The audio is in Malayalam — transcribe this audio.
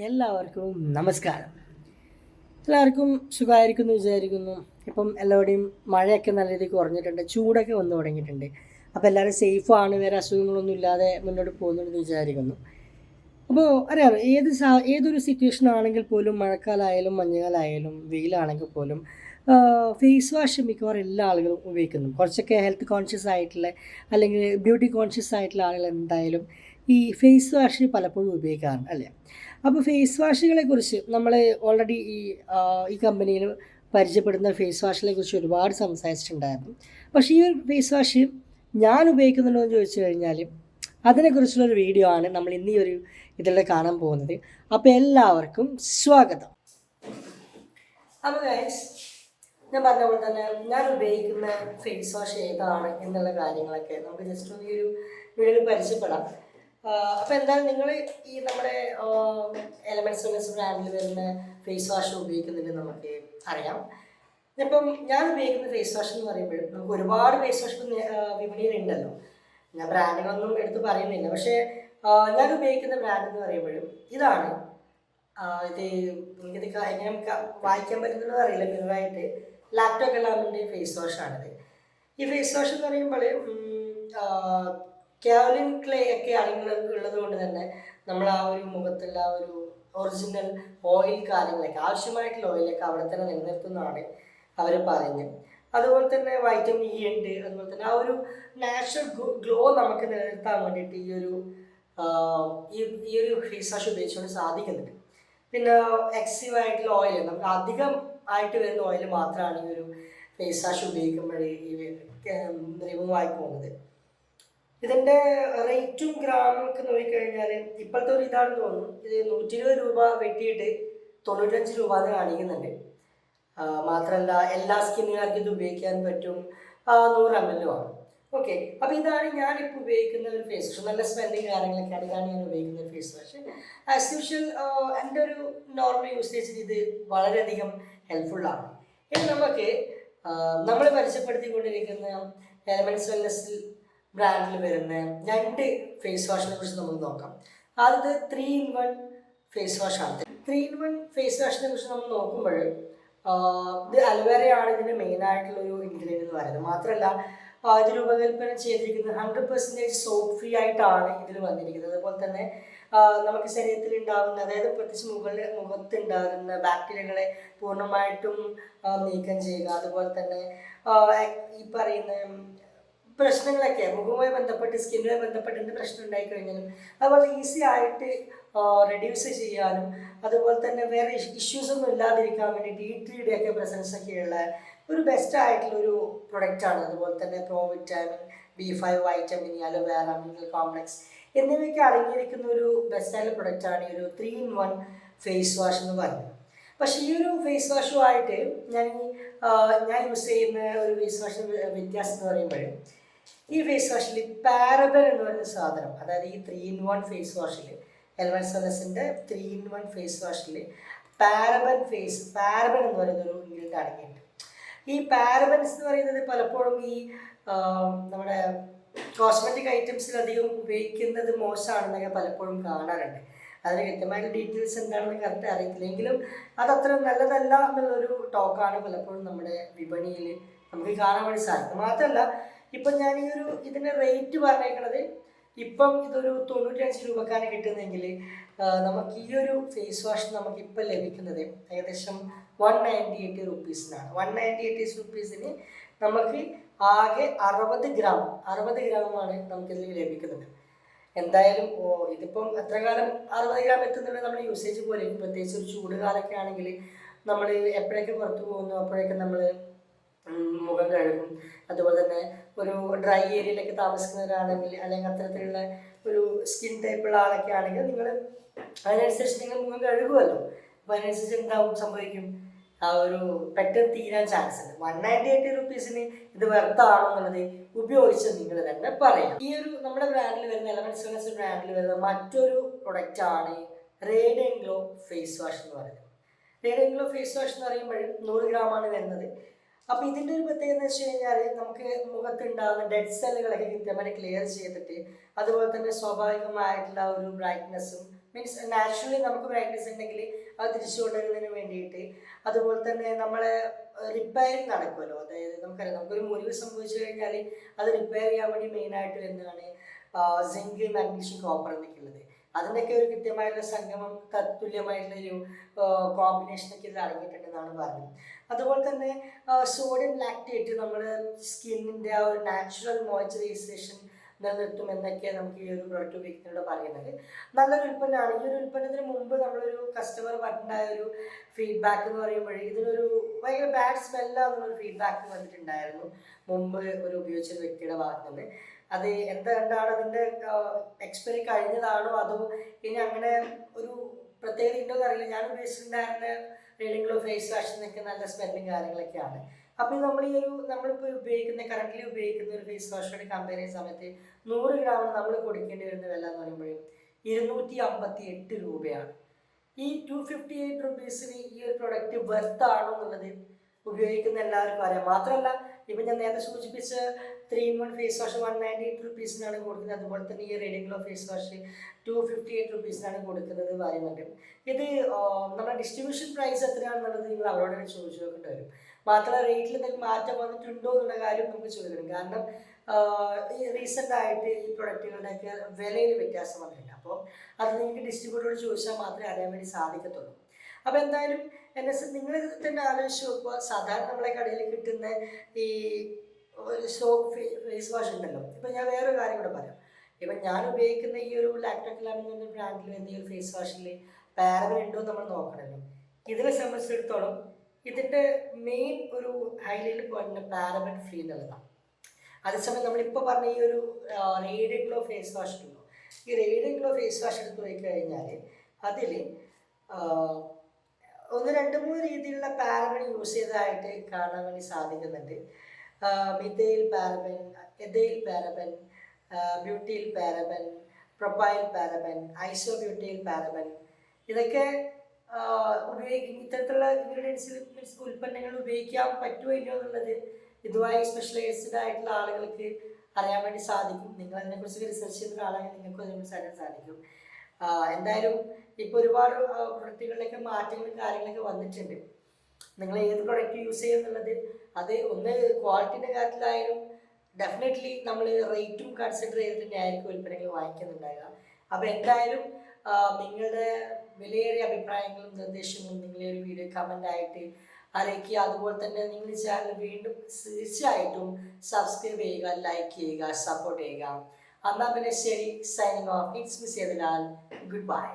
എല്ലാവർക്കും നമസ്കാരം. എല്ലാവർക്കും സുഖമായിരിക്കുന്നു വിചാരിക്കുന്നു. ഇപ്പം എല്ലാവരുടെയും മഴയൊക്കെ നല്ല രീതിക്ക് കുറഞ്ഞിട്ടുണ്ട്, ചൂടൊക്കെ വന്നു തുടങ്ങിയിട്ടുണ്ട്. അപ്പോൾ എല്ലാവരും സേഫാണ്, വേറെ അസുഖങ്ങളൊന്നും ഇല്ലാതെ മുന്നോട്ട് പോകുന്നുണ്ടെന്ന് വിചാരിക്കുന്നു. അപ്പോൾ അറിയാമല്ലോ, ഏതൊരു സിറ്റുവേഷൻ ആണെങ്കിൽ പോലും, മഴക്കാലമായാലും മഞ്ഞുകാലമായാലും വെയിലാണെങ്കിൽ പോലും ഫേസ് വാഷ് മിക്കവാറും എല്ലാ ആളുകളും ഉപയോഗിക്കുന്നു. കുറച്ചൊക്കെ ഹെൽത്ത് കോൺഷ്യസ് ആയിട്ടുള്ള അല്ലെങ്കിൽ ബ്യൂട്ടി കോൺഷ്യസ് ആയിട്ടുള്ള ആളുകൾ എന്തായാലും ഈ ഫേസ് വാഷ് പലപ്പോഴും ഉപയോഗിക്കാറുണ്ട് അല്ലേ. അപ്പോൾ ഫേസ് വാഷുകളെ കുറിച്ച് നമ്മൾ ഓൾറെഡി ഈ കമ്പനിയിൽ പരിചയപ്പെടുന്ന ഫേസ് വാഷിനെ കുറിച്ച് ഒരുപാട് സംസാരിച്ചിട്ടുണ്ടായിരുന്നു. പക്ഷേ ഈ ഒരു ഫേസ് വാഷ് ഞാൻ ഉപയോഗിക്കുന്നുണ്ടോ എന്ന് ചോദിച്ചു കഴിഞ്ഞാൽ അതിനെക്കുറിച്ചുള്ളൊരു വീഡിയോ ആണ് നമ്മൾ ഇന്ന് ഈ ഒരു ഇതിലൂടെ കാണാൻ പോകുന്നത്. അപ്പോൾ എല്ലാവർക്കും സ്വാഗതം. അപ്പോൾ ഗൈസ്, ഞാൻ പറഞ്ഞ പോലെ തന്നെ ഞാൻ ഉപയോഗിക്കുന്ന ഫേസ് വാഷ് ഏതാണ് എന്നുള്ള കാര്യങ്ങളൊക്കെ നമുക്ക് ജസ്റ്റ് ഒന്ന് ഈ ഒരു വീഡിയോയിൽ പരിചയപ്പെടാം. അപ്പോൾ എന്തായാലും നിങ്ങൾ ഈ നമ്മുടെ എലമെൻറ്റ്സ് വെൽനസ് ബ്രാൻഡിൽ വരുന്ന ഫേസ് വാഷ് ഉപയോഗിക്കുന്നുണ്ടെന്ന് നമുക്ക് അറിയാം. ഇപ്പം ഞാൻ ഉപയോഗിക്കുന്ന ഫേസ് വാഷ് എന്ന് പറയുമ്പോൾ നമുക്ക് ഒരുപാട് ഫേസ് വാഷ് വിപണിയിലുണ്ടല്ലോ. ഞാൻ ബ്രാൻഡുകളൊന്നും എടുത്ത് പറയുന്നില്ല, പക്ഷേ ഞാൻ ഉപയോഗിക്കുന്ന ബ്രാൻഡ് എന്ന് പറയുമ്പോഴും ഇതാണ്. ഇത് എനിക്കിത് എങ്ങനെ വായിക്കാൻ പറ്റുന്നതെന്ന് അറിയില്ല, പിന്നീടായിട്ട് ലാക്ടോ കലാമിൻ്റെ ഫേസ് വാഷാണിത്. ഈ ഫേസ് വാഷ് എന്ന് പറയുമ്പോൾ കാവലിൻ ക്ലേ ഒക്കെ ഉള്ളത് കൊണ്ട് തന്നെ നമ്മൾ ആ ഒരു മുഖത്തുള്ള ആ ഒരു ഒറിജിനൽ ഓയിൽ കാര്യങ്ങളൊക്കെ ആവശ്യമായിട്ടുള്ള ഓയിലൊക്കെ അവിടെ തന്നെ നിലനിർത്തുന്നതാണ് അവർ പറയുന്നത്. അതുപോലെ തന്നെ വൈറ്റമിൻ ഇ ഉണ്ട്. അതുപോലെ തന്നെ ആ ഒരു നാച്ചുറൽ ഗ്ലോ നമുക്ക് നിലനിർത്താൻ വേണ്ടിയിട്ട് ഈ ഒരു ഫേസ് വാഷ് ഉപയോഗിച്ചുകൊണ്ട് സാധിക്കുന്നുണ്ട്. പിന്നെ എക്സീവ് ആയിട്ടുള്ള ഓയിൽ, നമുക്ക് അധികം ആയിട്ട് വരുന്ന ഓയിൽ മാത്രമാണ് ഈ ഒരു ഫേസ് വാഷ് ഉപയോഗിക്കുമ്പോഴേ റിമൂവ് ആയി പോകുന്നത്. ഇതിൻ്റെ റേറ്റും ഗ്രാമൊക്കെ നോക്കിക്കഴിഞ്ഞാൽ ഇപ്പോഴത്തെ ഒരു ഇതാണെന്ന് തോന്നുന്നു. ഇത് 120 രൂപ വെട്ടിയിട്ട് 95 രൂപ എന്ന് കാണിക്കുന്നുണ്ട്. മാത്രമല്ല എല്ലാ സ്കിന്നുകാർക്കും ഇത് ഉപയോഗിക്കാൻ പറ്റും. 100 ml ആണ്. ഓക്കെ, അപ്പോൾ ഇതാണ് ഞാനിപ്പോൾ ഉപയോഗിക്കുന്ന ഒരു ഫേസ് വാഷ്. നല്ല സ്മെല്ലിങ് കാര്യങ്ങളൊക്കെയാണ്. ഇതാണ് ഞാൻ ഉപയോഗിക്കുന്ന ഒരു ഫേസ് വാഷ്. ആസ് യൂഷ്വൽ എൻ്റെ ഒരു നോർമൽ യൂസേജിന് ഇത് വളരെയധികം ഹെൽപ്ഫുള്ളാണ്. ഇനി നമുക്ക് നമ്മൾ പരിചയപ്പെടുത്തിക്കൊണ്ടിരിക്കുന്ന എലമെൻറ്റ്സ് വെൽനസ് ബ്രാൻഡിൽ വരുന്ന 2 ഫേസ് വാഷിനെ കുറിച്ച് നമുക്ക് നോക്കാം. ആദ്യത്തെ 3-in-1 ഫേസ് വാഷാണ്. 3-in-1 ഫേസ് വാഷിനെ കുറിച്ച് നമ്മൾ നോക്കുമ്പോൾ ഇത് അലോവേരയാണ് ഇതിൻ്റെ മെയിനായിട്ടുള്ളൊരു ഇൻഗ്രീഡിയൻ്റ് എന്ന് പറയുന്നത്. മാത്രമല്ല ഇത് രൂപകൽപ്പന ചെയ്തിരിക്കുന്നത് 100% സോപ്പ് ഫ്രീ ആയിട്ടാണ് ഇതിൽ വന്നിരിക്കുന്നത്. അതുപോലെ തന്നെ നമുക്ക് ശരീരത്തിൽ ഉണ്ടാകുന്ന, അതായത് പ്രത്യേകിച്ച് മുഖത്തുണ്ടാകുന്ന ബാക്ടീരിയകളെ പൂർണ്ണമായിട്ടും നീക്കം ചെയ്യുക. അതുപോലെ തന്നെ ഈ പറയുന്ന പ്രശ്നങ്ങളൊക്കെ മുഖവുമായി ബന്ധപ്പെട്ട് സ്കിന്നുമായി ബന്ധപ്പെട്ട് എന്ത് പ്രശ്നം ഉണ്ടായിക്കഴിഞ്ഞാലും അതുപോലെ ഈസി ആയിട്ട് റെഡ്യൂസ് ചെയ്യാനും അതുപോലെ തന്നെ വേറെ ഇഷ്യൂസ് ഒന്നും ഇല്ലാതിരിക്കാൻ വേണ്ടി D3യുടെയൊക്കെ പ്രസൻസ് ഒക്കെയുള്ള ഒരു ബെസ്റ്റ് ആയിട്ടുള്ളൊരു പ്രൊഡക്റ്റാണ്. അതുപോലെ തന്നെ pro vitamin B5, vitamin E, aloe vera, mineral complex എന്നിവയൊക്കെ അടങ്ങിയിരിക്കുന്ന ഒരു ബെസ്റ്റ് ആയിട്ടുള്ള പ്രൊഡക്റ്റാണ് ഈ ഒരു 3-in-1 ഫേസ് വാഷ് എന്ന് പറയുന്നത്. പക്ഷേ ഈ ഒരു ഫേസ് വാഷുമായിട്ട് ഞാൻ യൂസ് ചെയ്യുന്ന ഒരു ഫേസ് വാഷിൻ്റെ വ്യത്യാസം എന്ന് പറയുമ്പോൾ, ഈ ഫേസ് വാഷിൽ പാരബൻ എന്ന് പറയുന്ന സാധനം, അതായത് ഈ 3-in-1 ഫേസ് വാഷിൽ, എലമെൻറ്റ്സ് വെൽനസിൻ്റെ 3-in-1 ഫേസ് വാഷിൽ പാരബൻ എന്ന് പറയുന്നൊരു ഇൻഗ്രീഡിയൻ്റ് അടങ്ങിയിട്ടുണ്ട്. ഈ പാരബൻസ് എന്ന് പറയുന്നത് പലപ്പോഴും ഈ നമ്മുടെ കോസ്മെറ്റിക് ഐറ്റംസിലധികം ഉപയോഗിക്കുന്നത് മോശമാണെന്നൊക്കെ പലപ്പോഴും കാണാറുണ്ട്. അതിന് കൃത്യമായിട്ട് ഡീറ്റെയിൽസ് എന്താണെന്ന് കറക്റ്റ് അറിയത്തില്ലെങ്കിലും അതത്ര നല്ലതല്ല എന്നുള്ളൊരു ടോക്കാണ് പലപ്പോഴും നമ്മുടെ വിപണിയിൽ നമുക്ക് കാണാൻ വേണ്ടി സാധിക്കും. മാത്രമല്ല ഇപ്പം ഞാൻ ഇതിൻ്റെ റേറ്റ് പറഞ്ഞേക്കണത്, ഇപ്പം ഇതൊരു 95 രൂപക്കാണ് കിട്ടുന്നതെങ്കിൽ നമുക്ക് ഈ ഒരു ഫേസ് വാഷ് നമുക്കിപ്പോൾ ലഭിക്കുന്നത് ഏകദേശം 198 റുപ്പീസിനാണ്. 198 റുപ്പീസിന് നമുക്ക് ആകെ 60 ഗ്രാമാണ് നമുക്കിതിൽ ലഭിക്കുന്നത്. എന്തായാലും ഇതിപ്പം എത്ര കാലം 60 ഗ്രാം എത്തുന്നുണ്ട് നമ്മുടെ യൂസേജ് പോലെ. പ്രത്യേകിച്ച് ഒരു ചൂട് കാലമൊക്കെ ആണെങ്കിൽ നമ്മൾ എപ്പോഴൊക്കെ പുറത്ത് പോകുന്നു അപ്പോഴൊക്കെ നമ്മൾ മുഖം കഴുകും. അതുപോലെ തന്നെ ഒരു ഡ്രൈ ഏരിയയിലൊക്കെ താമസിക്കുന്നവരാണെങ്കിൽ അല്ലെങ്കിൽ അത്തരത്തിലുള്ള ഒരു സ്കിൻ ടൈപ്പുള്ള ആളൊക്കെ ആണെങ്കിൽ നിങ്ങൾ അതിനനുസരിച്ച് നിങ്ങൾ മുഖം കഴുകുമല്ലോ. അപ്പോൾ അതിനനുസരിച്ച് എന്താവും സംഭവിക്കും, ആ ഒരു പെട്ടെന്ന് തീരാൻ ചാൻസ് ഉണ്ട്. 198 റുപ്പീസിന് ഇത് വെർത്താണോ എന്നുള്ളത് ഉപയോഗിച്ച് നിങ്ങൾ തന്നെ പറയാം. ഈ ഒരു നമ്മുടെ ബ്രാൻഡിൽ വരുന്ന എലമെൻറ്റ്സ് വെൽനസ് ബ്രാൻഡിൽ വരുന്ന മറ്റൊരു പ്രൊഡക്റ്റാണ് റേഡിയൻ ഗ്ലോ ഫേസ് വാഷ് എന്ന് പറയുന്നത്. റേഡിയൻ ഗ്ലോ ഫേസ് വാഷ് എന്ന് പറയുമ്പോൾ 100 ഗ്രാമാണ് വരുന്നത്. അപ്പോൾ ഇതിൻ്റെ ഒരു പ്രത്യേകത എന്ന് വെച്ച് കഴിഞ്ഞാൽ നമുക്ക് മുഖത്തുണ്ടാകുന്ന ഡെഡ് സെല്ലുകളൊക്കെ കൃത്യമായി ക്ലിയർ ചെയ്തിട്ട് അതുപോലെ തന്നെ സ്വാഭാവികമായിട്ടുള്ള ഒരു ബ്രൈറ്റ്നസ്സും മീൻസ് നാച്ചുറലി നമുക്ക് ബ്രൈറ്റ്നസ് ഉണ്ടെങ്കിൽ അത് തിരിച്ചു കൊണ്ടുവരുന്നതിന് വേണ്ടിയിട്ട്. അതുപോലെ തന്നെ നമ്മളെ റിപ്പയറിങ് നടക്കുമല്ലോ, അതായത് നമുക്കറിയാം നമുക്കൊരു മുറിവ് സംഭവിച്ചു കഴിഞ്ഞാൽ അത് റിപ്പയർ ചെയ്യാൻ വേണ്ടി മെയിനായിട്ട് വരുന്നതാണ് സിങ്ക്, മാഗ്നീഷ്യം, കോപ്പർ എന്നൊക്കെ ഉള്ളത്. അതിൻ്റെയൊക്കെ ഒരു കൃത്യമായിട്ടുള്ള സംഗമം, തത്തുല്യമായിട്ടുള്ള ഒരു കോമ്പിനേഷനൊക്കെ ഇതിൽ അടങ്ങിയിട്ടുണ്ടെന്നാണ് പറഞ്ഞത്. അതുപോലെ തന്നെ സോഡിയം ലാക്റ്റേറ്റ് നമ്മുടെ സ്കിന്നിൻ്റെ ആ ഒരു നാച്ചുറൽ മോയ്സ്ചറൈസേഷൻ നിലനിർത്തും എന്നൊക്കെ നമുക്ക് ഈ ഒരു പ്രൊഡക്റ്റ് ഉപയോഗിക്കുന്നതിലൂടെ പറയുന്നത്. നല്ലൊരു ഉൽപ്പന്നമാണ്. ഈ ഒരു ഉൽപ്പന്നത്തിന് മുമ്പ് നമ്മളൊരു കസ്റ്റമർ പറഞ്ഞിട്ടുണ്ടായ ഒരു ഫീഡ്ബാക്ക് എന്ന് പറയുമ്പോൾ ഇതിനൊരു ഭയങ്കര ബാഡ് സ്മെല്ലാന്നുള്ളൊരു ഫീഡ്ബാക്ക് വന്നിട്ടുണ്ടായിരുന്നു മുമ്പ് ഒരു ഉപയോഗിച്ച വ്യക്തിയുടെ ഭാഗത്ത് നിന്ന്. അത് എന്തുകൊണ്ടാണ്, അതിൻ്റെ എക്സ്പയറി കഴിഞ്ഞതാണോ അതോ ഇനി അങ്ങനെ ഒരു പ്രത്യേകത ഉണ്ടോ എന്നറിയില്ല. ഞാൻ ഉപയോഗിച്ചിട്ടുണ്ടായിരുന്ന റീഡിംഗ് ഫേസ് വാഷിനൊക്കെ നല്ല സ്മെല്ലും കാര്യങ്ങളൊക്കെയാണ്. അപ്പോൾ നമ്മളിപ്പോൾ കറൻ്റ്ലി ഉപയോഗിക്കുന്ന ഒരു ഫേസ് വാഷോട് കമ്പയർ ചെയ്യുന്ന സമയത്ത് 100 ഗ്രാമിന് നമ്മൾ കൊടുക്കേണ്ടി വരുന്ന വില എന്ന് പറയുമ്പോൾ 258 രൂപയാണ്. ഈ 258 റുപ്പീസിന് ഈ ഒരു പ്രൊഡക്റ്റ് വെർത്ത് ആണോ എന്നുള്ളത് ഉപയോഗിക്കുന്ന എല്ലാവർക്കും അറിയാം. മാത്രമല്ല ഇപ്പം ഞാൻ നേരത്തെ സൂചിപ്പിച്ച 3-in-1 ഫേസ് വാഷ് 198 റുപ്പീസിനാണ് കൊടുക്കുന്നത്. അതുപോലെ തന്നെ ഈ റെഡിംഗ്ലോ ഫേസ് വാഷ് 258 റുപ്പീസിനാണ് കൊടുക്കുന്നത് പറയുന്നുണ്ട്. ഇത് നമ്മുടെ ഡിസ്ട്രിബ്യൂഷൻ പ്രൈസ് എത്രയാണെന്നുള്ളത് നിങ്ങൾ അവരോട് ചോദിച്ചു നോക്കേണ്ടി വരും. മാത്രമല്ല റേറ്റിൽ എന്തെങ്കിലും മാറ്റം വന്നിട്ടുണ്ടോ എന്നുള്ള കാര്യം നമുക്ക് ചോദിക്കണം. കാരണം ഈ റീസെൻ്റായിട്ട് ഈ പ്രൊഡക്റ്റുകളുടെയൊക്കെ വിലയിൽ വ്യത്യാസം വന്നിട്ടുണ്ട്. അപ്പോൾ അത് നിങ്ങൾക്ക് ഡിസ്ട്രിബ്യൂട്ടറോട് ചോദിച്ചാൽ മാത്രമേ അറിയാൻ വേണ്ടി സാധിക്കത്തുള്ളൂ. അപ്പോൾ എന്തായാലും നിങ്ങൾ തന്നെ ആലോചിച്ച് നോക്കുക. സാധാരണ നമ്മളെ കടയിൽ കിട്ടുന്ന ഈ ഒരു സോപ്പ് ഫേസ് വാഷ് ഉണ്ടല്ലോ. ഇപ്പം ഞാൻ വേറൊരു കാര്യം കൂടെ പറയാം. ഇപ്പം ഞാൻ ഉപയോഗിക്കുന്ന ഈ ഒരു ലാക്ടോക്ലാം എന്ന ബ്രാൻഡിൽ വരുന്ന ഈ ഒരു ഫേസ് വാഷിൽ പാരബൻ ഉണ്ടോ എന്ന് നമ്മൾ നോക്കണമല്ലോ. ഇതിനെ സംബന്ധിച്ചിടത്തോളം ഇതിൻ്റെ മെയിൻ ഒരു ഹൈലൈറ്റ് പോയിന്റ് പാരബൻ ഫ്രീ എന്നുള്ളതാണ്. അതേസമയം നമ്മളിപ്പോൾ പറഞ്ഞ ഈ ഒരു റേഡിയൻ ഗ്ലോ ഫേസ് വാഷ് ഉണ്ടല്ലോ, ഈ റേഡിയൻ ഗ്ലോ ഫേസ് വാഷ് എടുത്ത് പോയി കഴിഞ്ഞാൽ അതിൽ 1-2-3 രീതിയിലുള്ള പാരബൻ യൂസ് ചെയ്തതായിട്ട് കാണാൻ വേണ്ടി സാധിക്കുന്നുണ്ട്. Methyl paraben, ethyl paraben, butyl paraben, propyl paraben, isobutyl paraben, ഇതൊക്കെ ഇത്തരത്തിലുള്ള ഇൻഗ്രീഡിയൻസിൽ മീൻസ് ഉൽപ്പന്നങ്ങൾ ഉപയോഗിക്കാൻ പറ്റുമോ ഇല്ലയോ എന്നുള്ളത് ഇതുമായി സ്പെഷ്യലൈസ്ഡ് ആയിട്ടുള്ള ആളുകൾക്ക് അറിയാൻ വേണ്ടി സാധിക്കും. നിങ്ങൾ അതിനെക്കുറിച്ച് റിസർച്ച് ചെയ്യുന്ന ഒരാളാണെങ്കിൽ നിങ്ങൾക്ക് അതിനെക്കുറിച്ച് അറിയാൻ സാധിക്കും. എന്തായാലും ഇപ്പോൾ ഒരുപാട് പ്രൊഡക്റ്റുകളിലൊക്കെ മാറ്റങ്ങളും കാര്യങ്ങളൊക്കെ വന്നിട്ടുണ്ട്. നിങ്ങൾ ഏത് പ്രൊഡക്റ്റ് യൂസ് ചെയ്യുന്നുള്ളത് അത് ഒന്ന് ക്വാളിറ്റിൻ്റെ കാര്യത്തിലായാലും ഡെഫിനറ്റ്ലി നമ്മൾ റേറ്റും കൺസിഡർ ചെയ്തിട്ട് തന്നെയായിരിക്കും ഉൽപ്പന്നങ്ങൾ വാങ്ങിക്കുന്നുണ്ടാകുക. അപ്പോൾ എന്തായാലും നിങ്ങളുടെ വിലയേറിയ അഭിപ്രായങ്ങളും നിർദ്ദേശങ്ങളും നിങ്ങളെ ഒരു വീഡിയോ കമൻ്റായിട്ട് അറിയിക്കുക. അതുപോലെ തന്നെ നിങ്ങൾ ഈ ചാനൽ വീണ്ടും തീർച്ചയായിട്ടും സബ്സ്ക്രൈബ് ചെയ്യുക, ലൈക്ക് ചെയ്യുക, സപ്പോർട്ട് ചെയ്യുക. എന്നാൽ പിന്നെ ശരി, signing off. It's miss Yadulal. Good bye.